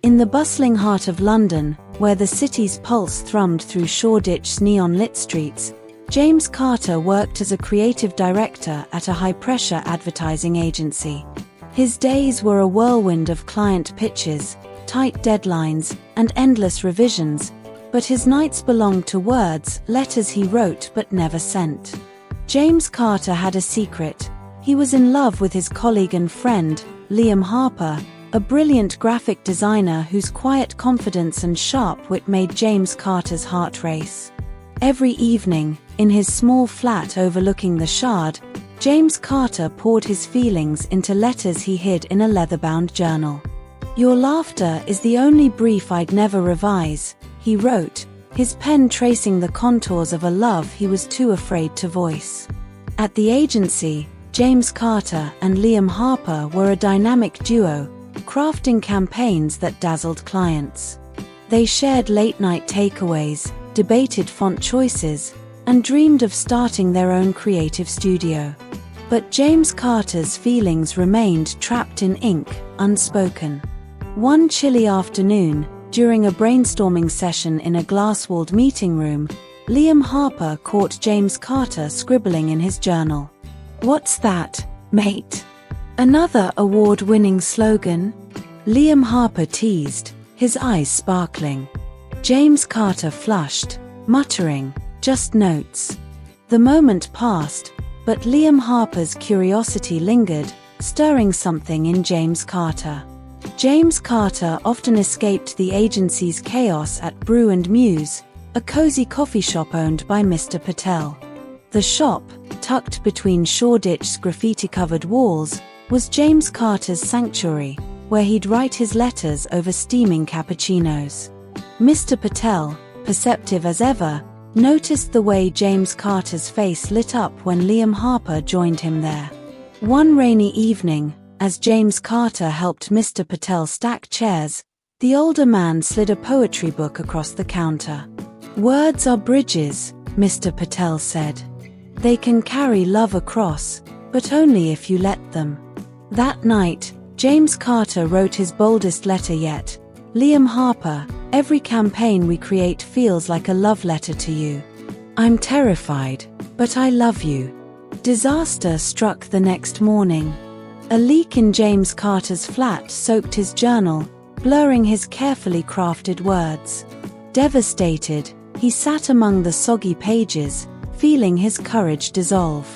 In the bustling heart of London, where the city's pulse thrummed through Shoreditch's neon-lit streets, James Carter worked as a creative director at a high-pressure advertising agency. His days were a whirlwind of client pitches, tight deadlines, and endless revisions, but his nights belonged to words, letters he wrote but never sent. James Carter had a secret. He was in love with his colleague and friend, Liam Harper, a brilliant graphic designer whose quiet confidence and sharp wit made James Carter's heart race. Every evening, in his small flat overlooking the Shard, James Carter poured his feelings into letters he hid in a leather-bound journal. "Your laughter is the only brief I'd never revise," he wrote, his pen tracing the contours of a love he was too afraid to voice. At the agency, James Carter and Liam Harper were a dynamic duo, crafting campaigns that dazzled clients. They shared late-night takeaways, debated font choices, and dreamed of starting their own creative studio. But James Carter's feelings remained trapped in ink, unspoken. One chilly afternoon, during a brainstorming session in a glass-walled meeting room, Liam Harper caught James Carter scribbling in his journal. "What's that, mate? Another award-winning slogan?" Liam Harper teased, his eyes sparkling. James Carter flushed, muttering, "Just notes." The moment passed, but Liam Harper's curiosity lingered, stirring something in James Carter. James Carter often escaped the agency's chaos at Brew and Muse, a cozy coffee shop owned by Mr. Patel. The shop, tucked between Shoreditch's graffiti-covered walls, was James Carter's sanctuary, where he'd write his letters over steaming cappuccinos. Mr. Patel, perceptive as ever, noticed the way James Carter's face lit up when Liam Harper joined him there. One rainy evening, as James Carter helped Mr. Patel stack chairs, the older man slid a poetry book across the counter. "Words are bridges," Mr. Patel said. "They can carry love across, but only if you let them." That night, James Carter wrote his boldest letter yet. "Liam Harper, every campaign we create feels like a love letter to you. I'm terrified, but I love you." Disaster struck the next morning. A leak in James Carter's flat soaked his journal, blurring his carefully crafted words. Devastated, he sat among the soggy pages, feeling his courage dissolve.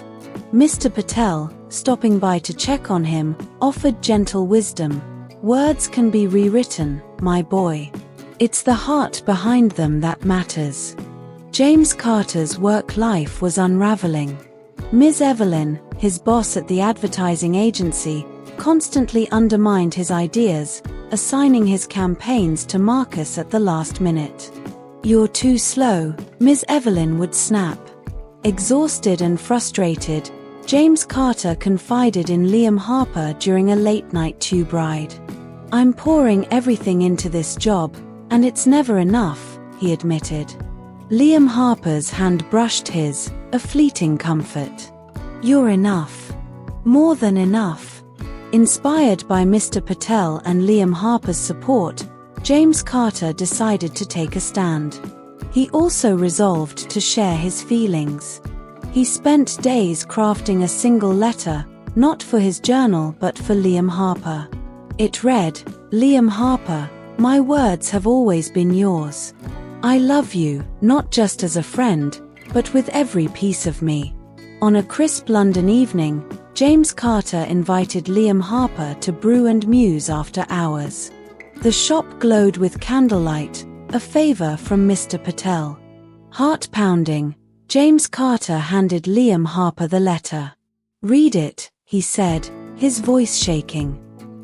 Mr. Patel, stopping by to check on him, offered gentle wisdom. "Words can be rewritten, my boy. It's the heart behind them that matters." James Carter's work life was unraveling. Ms. Evelyn, his boss at the advertising agency, constantly undermined his ideas, assigning his campaigns to Marcus at the last minute. "You're too slow," Ms. Evelyn would snap. Exhausted and frustrated, James Carter confided in Liam Harper during a late-night tube ride. "I'm pouring everything into this job, and it's never enough," he admitted. Liam Harper's hand brushed his, a fleeting comfort. "You're enough. More than enough." Inspired by Mr. Patel and Liam Harper's support, James Carter decided to take a stand. He also resolved to share his feelings. He spent days crafting a single letter, not for his journal but for Liam Harper. It read, "Liam Harper, my words have always been yours. I love you, not just as a friend, but with every piece of me." On a crisp London evening, James Carter invited Liam Harper to Brew and Muse after hours. The shop glowed with candlelight, a favor from Mr. Patel. Heart-pounding, James Carter handed Liam Harper the letter. "Read it," he said, his voice shaking.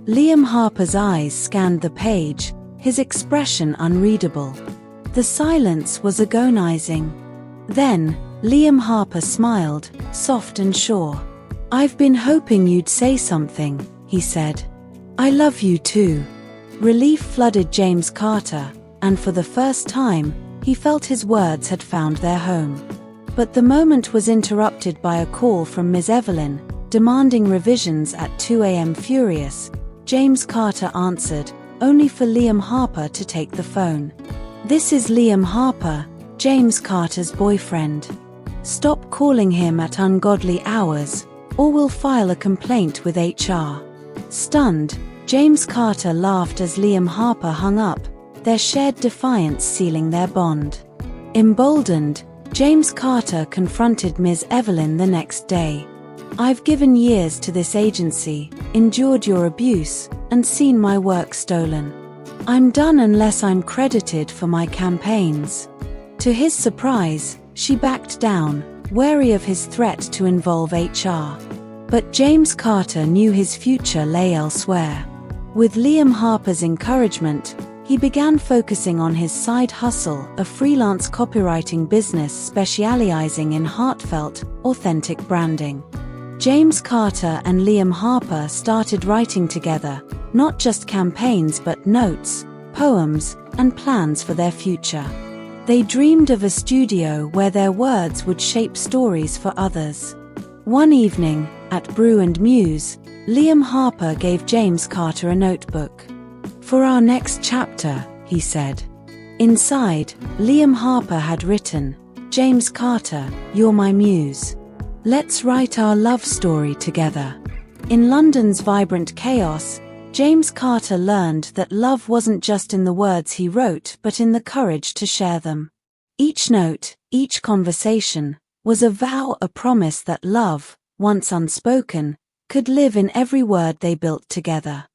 Liam Harper's eyes scanned the page, his expression unreadable. The silence was agonizing. Then, Liam Harper smiled, soft and sure. "I've been hoping you'd say something," he said. "I love you too." Relief flooded James Carter, and for the first time, he felt his words had found their home. But the moment was interrupted by a call from Ms. Evelyn, demanding revisions at 2 a.m. Furious, James Carter answered, only for Liam Harper to take the phone. "This is Liam Harper, James Carter's boyfriend. Stop calling him at ungodly hours, or we'll file a complaint with HR." Stunned, James Carter laughed as Liam Harper hung up, their shared defiance sealing their bond. Emboldened, James Carter confronted Ms. Evelyn the next day. "I've given years to this agency, endured your abuse, and seen my work stolen. I'm done unless I'm credited for my campaigns." To his surprise, she backed down, wary of his threat to involve HR. But James Carter knew his future lay elsewhere. With Liam Harper's encouragement, he began focusing on his side hustle, a freelance copywriting business specializing in heartfelt, authentic branding. James Carter and Liam Harper started writing together, not just campaigns but notes, poems, and plans for their future. They dreamed of a studio where their words would shape stories for others. One evening, at Brew and Muse, Liam Harper gave James Carter a notebook. "For our next chapter," he said. Inside, Liam Harper had written, "James Carter, you're my muse. Let's write our love story together." In London's vibrant chaos, James Carter learned that love wasn't just in the words he wrote but in the courage to share them. Each note, each conversation, was a vow, a promise that love, once unspoken, could live in every word they built together.